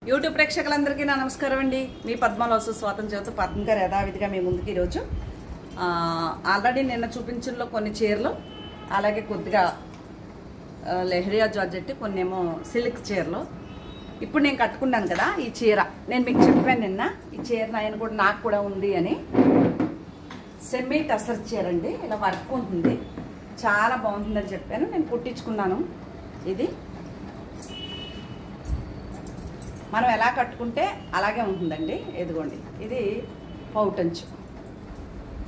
YouTube ప్రేక్షకులందరికీ నా నమస్కారం అండి. మీ పద్మలోసు స్వాతం చేత పద్మ గారు యథావిధిగా మీ ముందుకు ఈరోజు ఆల్రెడీ నిన్న చూపించడంలో కొన్ని చీరలు, అలాగే కొద్దిగా లెహరియా జార్జెట్, కొన్ని ఏమో సిల్క్ చీరలు. ఇప్పుడు నేను కట్టుకున్నాను కదా ఈ చీర, నేను మీకు చెప్పాను నిన్న ఈ చీర నాకు కూడా ఉంది అని. సెమీ టసర్ చీర అండి, ఇలా వర్క్ ఉంటుంది, చాలా బాగుంటుందని చెప్పాను. నేను కుట్టించుకున్నాను. ఇది మనం ఎలా కట్టుకుంటే అలాగే ఉంటుందండి. ఎదుగోండి, ఇది పౌటంచు.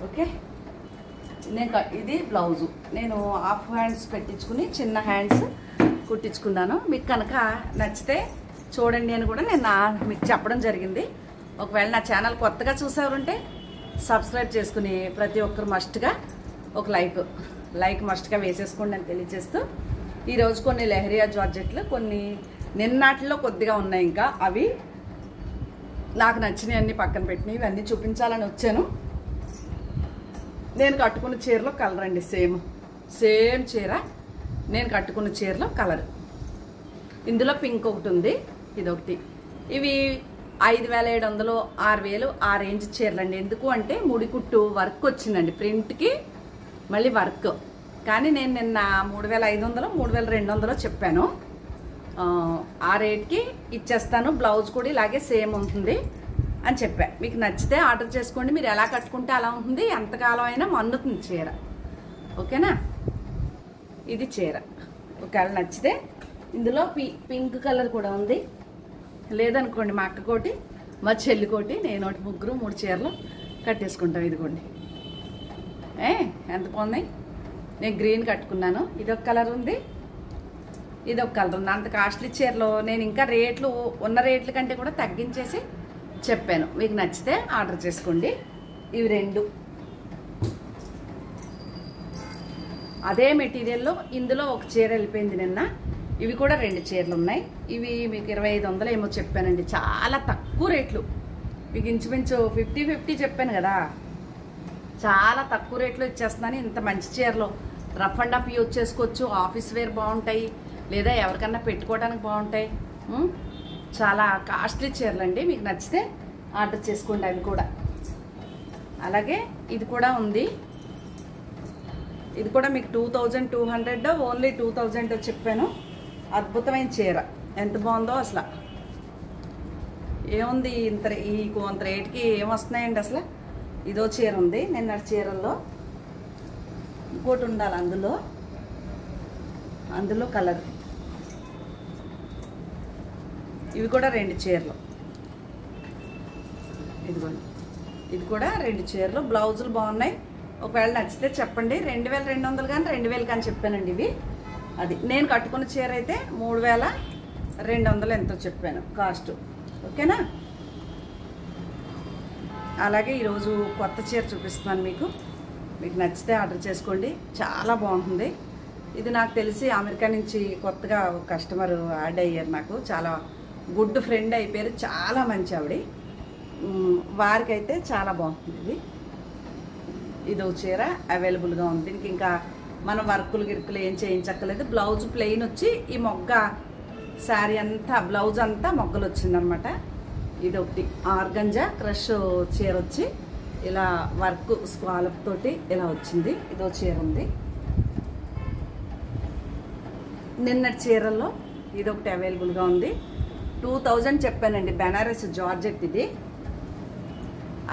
ఓకే, ఇది బ్లౌజు. నేను హాఫ్ హ్యాండ్స్ పెట్టించుకుని చిన్న హ్యాండ్స్ కుట్టించుకున్నాను. మీకు కనుక నచ్చితే చూడండి అని కూడా నేను మీకు చెప్పడం జరిగింది. ఒకవేళ నా ఛానల్ కొత్తగా చూసేవారుంటే సబ్స్క్రైబ్ చేసుకుని ప్రతి ఒక్కరు మస్ట్గా ఒక లైక్ మస్ట్గా వేసేసుకోండి అని తెలియజేస్తూ, ఈరోజు కొన్ని లెహరియా జార్జెట్లు, కొన్ని నిన్నటిలో కొద్దిగా ఉన్నాయి, ఇంకా అవి నాకు నచ్చినవి అన్నీ పక్కన పెట్టినవి, ఇవన్నీ చూపించాలని వచ్చాను. నేను కట్టుకున్న చీరలో కలర్ అండి, సేమ్ చీర నేను కట్టుకున్న చీరలో కలర్. ఇందులో పింక్ ఒకటి ఉంది, ఇదొకటి. ఇవి 5700, 6000 ఆ రేంజ్ చీరలు అండి. ఎందుకు అంటే ముడికుట్టు వర్క్ వచ్చిందండి, ప్రింట్కి మళ్ళీ వర్క్. కానీ నేను నిన్న 3500, 3200 చెప్పాను. ఆ రేట్కి ఇచ్చేస్తాను. బ్లౌజ్ కూడా ఇలాగే సేమ్ ఉంటుంది అని చెప్పా. మీకు నచ్చితే ఆర్డర్ చేసుకోండి. మీరు ఎలా కట్టుకుంటే అలా ఉంటుంది, ఎంతకాలం అయినా మన్నుతుంది చీర. ఓకేనా, ఇది చీర. ఒకవేళ నచ్చితే ఇందులో పింక్ కలర్ కూడా ఉంది. లేదనుకోండి మా అక్కకోటి, మా చెల్లికోటి, నేను ఒకటి, ముగ్గురు 3 చీరలు కట్టేసుకుంటాం. ఇదిగోండి, ఎంత బాగుంది. నేను గ్రీన్ కట్టుకున్నాను. ఇదొక కలర్ ఉంది, ఇదొక కలర్ ఉంది. అంత కాస్ట్లీ చీరలో నేను ఇంకా రేట్లు ఉన్న రేట్ల కంటే కూడా తగ్గించేసి చెప్పాను. మీకు నచ్చితే ఆర్డర్ చేసుకోండి. ఇవి 2 అదే మెటీరియల్లో. ఇందులో ఒక చీర వెళ్ళిపోయింది నిన్న. ఇవి కూడా 2 చీరలు ఉన్నాయి. ఇవి మీకు 2500 ఏమో చెప్పానండి. చాలా తక్కువ రేట్లు. మీకు ఇంచుమించు 50-50 చెప్పాను కదా, చాలా తక్కువ రేట్లో ఇచ్చేస్తున్నాను. ఇంత మంచి చీరలు రఫ్ అండ్ అప్ యూజ్ చేసుకోవచ్చు. ఆఫీస్ వేర్ బాగుంటాయి, లేదా ఎవరికన్నా పెట్టుకోవడానికి బాగుంటాయి. చాలా కాస్ట్లీ చీరలు అండి. మీకు నచ్చితే ఆర్డర్ చేసుకోండి. అవి కూడా అలాగే ఇది కూడా ఉంది. ఇది కూడా మీకు 2200, ఓన్లీ 2000 చెప్పాను. అద్భుతమైన చీర, ఎంత బాగుందో అసలు. ఏముంది కొంత రేటుకి ఏమొస్తున్నాయండి అసలు. ఇదో చీర ఉంది, నిన్న చీరల్లో ఇంకోటి ఉండాలి అందులో కలర్. ఇవి కూడా 2 చీరలు. ఇదిగోండి, ఇది కూడా 2 చీరలు. బ్లౌజులు బాగున్నాయి. ఒకవేళ నచ్చితే చెప్పండి. 2200 కానీ 2000 కానీ చెప్పానండి. ఇవి అది నేను కట్టుకున్న చీర అయితే 3200 ఎంతో చెప్పాను కాస్ట్. ఓకేనా, అలాగే ఈరోజు కొత్త చీర చూపిస్తున్నాను మీకు నచ్చితే ఆర్డర్ చేసుకోండి. చాలా బాగుంటుంది. ఇది నాకు తెలిసి అమెరికా నుంచి కొత్తగా ఒక కస్టమర్ యాడ్ అయ్యారు. నాకు చాలా గుడ్ ఫ్రెండ్ అయిపోయారు. చాలా మంచి ఆవిడ. వారికైతే చాలా బాగుంటుంది. ఇది ఒక చీర అవైలబుల్గా ఉంది. దీనికి ఇంకా మనం వర్కులు గిరుకులు ఏం చేయించక్కర్లేదు. బ్లౌజ్ ప్లెయిన్ వచ్చి ఈ మొగ్గ శారీ అంతా, బ్లౌజ్ అంతా మొగ్గలు వచ్చిందనమాట. ఇది ఒకటి ఆర్గంజా క్రష్ చీర వచ్చి ఇలా వర్క్ స్కాలప్ తోటి ఇలా వచ్చింది. ఇదో చీర ఉంది. నిన్నటి చీరల్లో ఇది ఒకటి అవైలబుల్గా ఉంది. 2000 చెప్పానండి. బెనారస్ జార్జెట్ ఇది.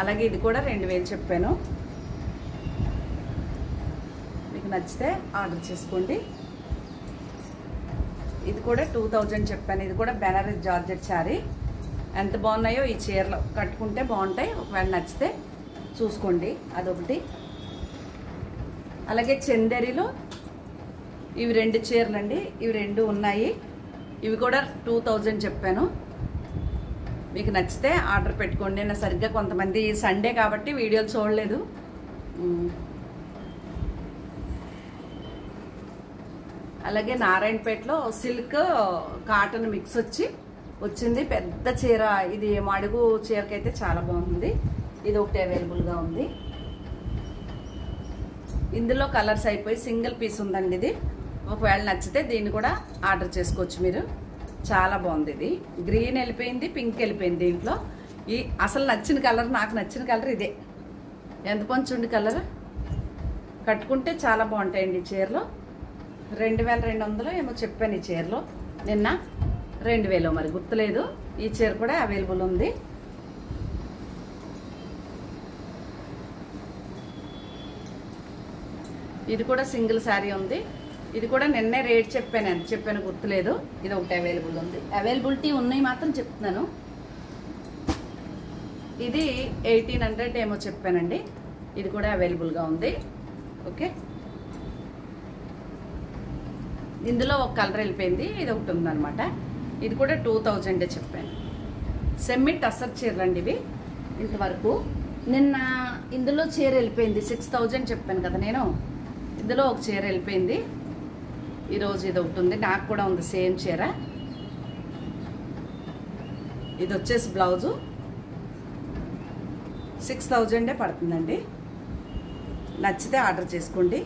అలాగే ఇది కూడా 2000 చెప్పాను. మీకు నచ్చితే ఆర్డర్ చేసుకోండి. ఇది కూడా 2000 చెప్పాను. ఇది కూడా బెనారస్ జార్జెట్ శారీ. ఎంత బాగున్నాయో ఈ చీరలు కట్టుకుంటే బాగుంటాయి. ఒకవేళ నచ్చితే చూసుకోండి. అదొకటి. అలాగే చందేరిలో ఇవి 2 చీరలు అండి. ఇవి 2 ఉన్నాయి. ఇవి కూడా 2000 చెప్పాను. మీకు నచ్చితే ఆర్డర్ పెట్టుకోండి. నేను సరిగ్గా కొంతమంది సండే కాబట్టి వీడియోలు చూడలేదు. అలాగే నారాయణపేటలో సిల్క్ కాటన్ మిక్స్ వచ్చింది పెద్ద చీర. ఇది మడుగు చీరకైతే చాలా బాగుంది. ఇది ఒకటి అవైలబుల్గా ఉంది. ఇందులో కలర్స్ అయిపోయి సింగిల్ పీస్ ఉందండి. ఇది ఒకవేళ నచ్చితే దీన్ని కూడా ఆర్డర్ చేసుకోవచ్చు మీరు. చాలా బాగుంది. ఇది గ్రీన్ వెళ్ళిపోయింది, పింక్ వెళ్ళిపోయింది. దీంట్లో ఈ అసలు నచ్చిన కలర్, నాకు నచ్చిన కలర్ ఇదే. ఎంత పంచుండి కలర్, కట్టుకుంటే చాలా బాగుంటాయండి ఈ చీరలో. 2200 ఏమో చెప్పాను ఈ చీరలో, నిన్న 2000 మరి గుర్తులేదు. ఈ చీర కూడా అవైలబుల్ ఉంది. ఇది కూడా సింగిల్ శారీ ఉంది. ఇది కూడా నిన్నే రేట్ చెప్పాను, ఎంత చెప్పాను గుర్తులేదు. ఇది ఒకటి అవైలబుల్ ఉంది. అవైలబిలిటీ ఉన్నాయి మాత్రం చెప్తున్నాను. ఇది 1800 ఏమో చెప్పానండి. ఇది కూడా అవైలబుల్గా ఉంది. ఓకే, ఇందులో ఒక కలర్ వెళ్ళిపోయింది, ఇది ఒకటి ఉందన్నమాట. ఇది కూడా 2000 చెప్పాను. సెమీ టసర్ చీరలు అండి ఇవి. ఇంతవరకు నిన్న ఇందులో చీర వెళ్ళిపోయింది, 6000 చెప్పాను కదా నేను. ఇందులో ఒక చీర వెళ్ళిపోయింది. ఈరోజు ఇది ఒకటి ఉంది, నాకు కూడా ఉంది సేమ్ చీర. ఇది వచ్చేసి బ్లౌజు 6000 పడుతుందండి. నచ్చితే ఆర్డర్ చేసుకోండి.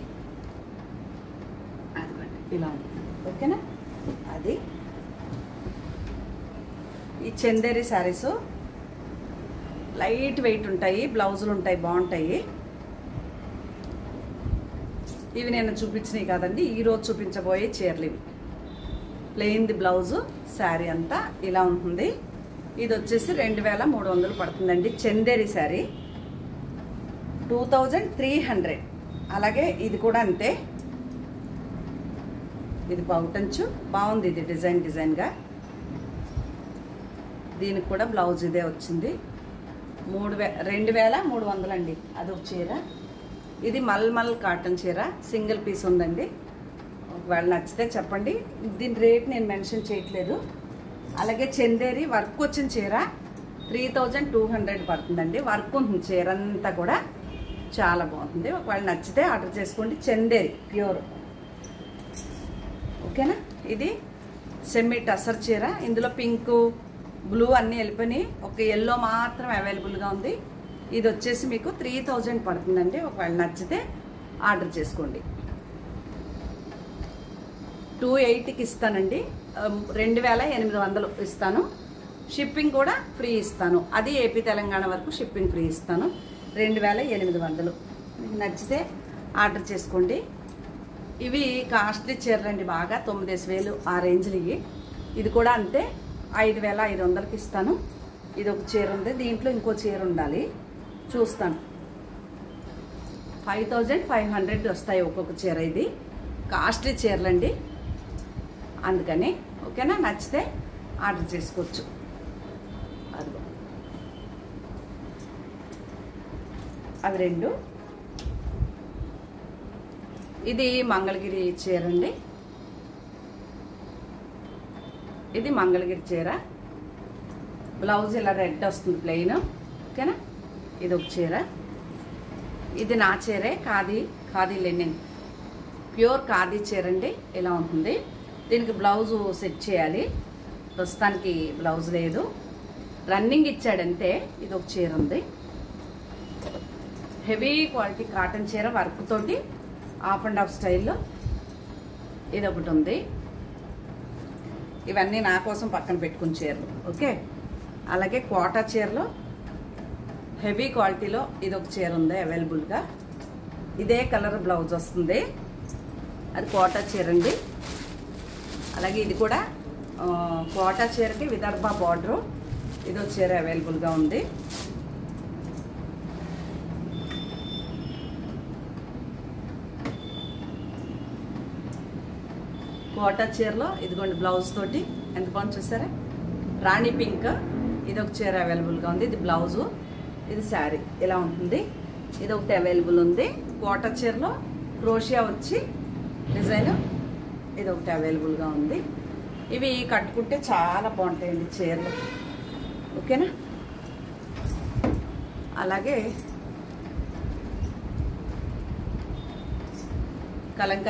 అదిగోండి ఇలా ఉంటుంది. ఓకేనా, అది ఈ చందేరి శారీస్ లైట్ వెయిట్ ఉంటాయి, బ్లౌజులు ఉంటాయి, బాగుంటాయి. ఇవి నేను చూపించినవి కాదండి, ఈరోజు చూపించబోయే చీరలు ఇవి. ప్లెయిన్ది బ్లౌజు, శారీ అంతా ఇలా ఉంటుంది. ఇది వచ్చేసి 2300 పడుతుందండి. చందేరి శారీ 2300. అలాగే ఇది కూడా అంతే. ఇది పౌటంచు బాగుంది. ఇది డిజైన్గా. దీనికి కూడా బ్లౌజ్ ఇదే వచ్చింది. 2300 అండి. అదొక చీర. ఇది మల్మల్ కాటన్ చీర, సింగిల్ పీస్ ఉందండి. ఒకవేళ నచ్చితే చెప్పండి. దీని రేట్ నేను మెన్షన్ చేయట్లేదు. అలాగే చందేరి వర్క్ వచ్చిన చీర 3200 పడుతుందండి. వర్క్ ఉంటుంది చీర అంతా కూడా, చాలా బాగుంటుంది. ఒకవేళ నచ్చితే ఆర్డర్ చేసుకోండి. చందేరి ప్యూర్. ఓకేనా, ఇది సెమీ టసర్ చీర. ఇందులో పింక్, బ్లూ అన్నీ వెళ్ళిపోయి ఒక ఎల్లో మాత్రం అవైలబుల్గా ఉంది. ఇది వచ్చేసి మీకు 3000 పడుతుందండి. ఒకవేళ నచ్చితే ఆర్డర్ చేసుకోండి. 280కి ఇస్తానండి. 2800 ఇస్తాను. షిప్పింగ్ కూడా ఫ్రీ ఇస్తాను. అది ఏపీ తెలంగాణ వరకు షిప్పింగ్ ఫ్రీ ఇస్తాను. 2800. మీకు నచ్చితే ఆర్డర్ చేసుకోండి. ఇవి కాస్ట్లీ చీరలండి, బాగా 9000 ఆ రేంజ్లు ఇవి. ఇది కూడా అంతే, 5500కి ఇస్తాను. ఇది ఒక చీర ఉంది, దీంట్లో ఇంకో చీర ఉండాలి, చూస్తాను. 5500 వస్తాయి ఒక్కొక్క చీర. ఇది కాస్ట్లీ చీరలండి, అందుకని. ఓకేనా, నచ్చితే ఆర్డర్ చేసుకోవచ్చు. అదిగో అవి రెండు. ఇది మంగళగిరి చీర అండి. ఇది మంగళగిరి చీర. బ్లౌజ్ ఇలా రెడ్ వస్తుంది, ప్లెయిన్. ఓకేనా, ఇది ఒక చీర. ఇది నా చీరే, ఖాదీ లెనిన్ ప్యూర్ ఖాదీ చీర అండి. ఇలా ఉంటుంది. దీనికి బ్లౌజు సెట్ చేయాలి. ప్రస్తుతానికి బ్లౌజ్ లేదు, రన్నింగ్ ఇచ్చాడంతే. ఇది ఒక చీర ఉంది, హెవీ క్వాలిటీ కాటన్ చీర, వర్క్ తోటి హాఫ్ అండ్ హాఫ్ స్టైల్లో. ఇది ఒకటి ఉంది. ఇవన్నీ నా కోసం పక్కన పెట్టుకున్న చీరలు. ఓకే, అలాగే కోటా చీరలో హెవీ క్వాలిటీలో ఇది ఒక చీర ఉంది అవైలబుల్గా. ఇదే కలర్ బ్లౌజ్ వస్తుంది, అది కోటా చీర అండి. అలాగే ఇది కూడా కోటా చీరకి విదర్భ బార్డరు. ఇది ఒక చీర అవైలబుల్గా ఉంది. కోటా చీరలో ఇదిగోండి బ్లౌజ్ తోటి ఎంత బాగుంది చూసారా, రాణి పింక్. ఇది ఒక చీర అవైలబుల్గా ఉంది. ఇది బ్లౌజు, ఇది శారీ ఇలా ఉంటుంది. ఇది ఒకటి అవైలబుల్ ఉంది. కోటా చీరలో క్రోషియా వచ్చి డిజైన్, ఇది ఒకటి అవైలబుల్గా ఉంది. ఇవి కట్టుకుంటే చాలా బాగుంటాయండి చీరలు. ఓకేనా, అలాగే కలంకారీ